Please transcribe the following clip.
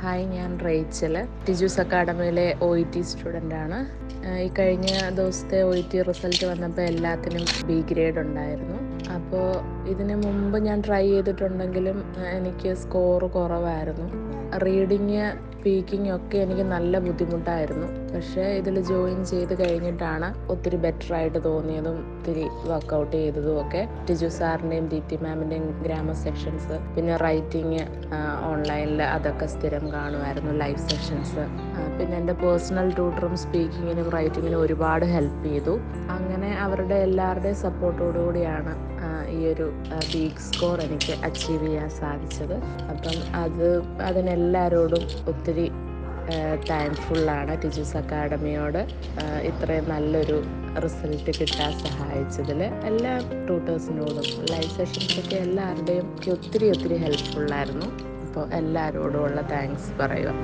Hi, ഞാൻ Rachel. Tiju's അക്കാഡമിയിലെ OET സ്റ്റുഡൻ്റാണ്. ഈ കഴിഞ്ഞ ദിവസത്തെ OET റിസൾട്ട് വന്നപ്പോൾ എല്ലാത്തിനും B ഗ്രേഡ് ഉണ്ടായിരുന്നു. അപ്പോൾ ഇതിന് മുമ്പ് ഞാൻ ട്രൈ ചെയ്തിട്ടുണ്ടെങ്കിലും എനിക്ക് സ്കോർ കുറവായിരുന്നു. റീഡിങ്, സ്പീക്കിംഗ് ഒക്കെ എനിക്ക് നല്ല ബുദ്ധിമുട്ടായിരുന്നു. പക്ഷേ ഇതിൽ ജോയിൻ ചെയ്ത് കഴിഞ്ഞിട്ടാണ് ഒത്തിരി ബെറ്ററായിട്ട് തോന്നിയതും ഒത്തിരി വർക്കൗട്ട് ചെയ്തതും ഒക്കെ. ടിജു സാറിൻ്റെയും ദീപ്തി മാമിൻ്റെയും ഗ്രാമർ സെക്ഷൻസ്, പിന്നെ റൈറ്റിംഗ് ഓൺലൈനിൽ അതൊക്കെ സ്ഥിരം കാണുമായിരുന്നു, ലൈവ് സെഷൻസ്. പിന്നെ എൻ്റെ പേഴ്സണൽ ട്യൂട്ടറും സ്പീക്കിങ്ങിനും റൈറ്റിങ്ങിനും ഒരുപാട് ഹെൽപ്പ് ചെയ്തു. അങ്ങനെ അവരുടെ എല്ലാവരുടെയും സപ്പോർട്ടോടുകൂടിയാണ് ഈ ഒരു ബീഗ് സ്കോർ എനിക്ക് അച്ചീവ് ചെയ്യാൻ സാധിച്ചത്. അപ്പം അതിനെല്ലാവരോടും ഒത്തിരി താങ്ക്ഫുള്ളാണ് ടിജൂസ് അക്കാഡമിയോട്. ഇത്രയും നല്ലൊരു റിസൾട്ട് കിട്ടാൻ സഹായിച്ചതിൽ എല്ലാ ട്യൂട്ടേഴ്സിനോടും, ലൈവ് സെഷൻസൊക്കെ എല്ലാവരുടെയും ഒത്തിരി ഹെൽപ്ഫുള്ളായിരുന്നു. അപ്പോൾ എല്ലാവരോടുമുള്ള താങ്ക്സ് പറയുക.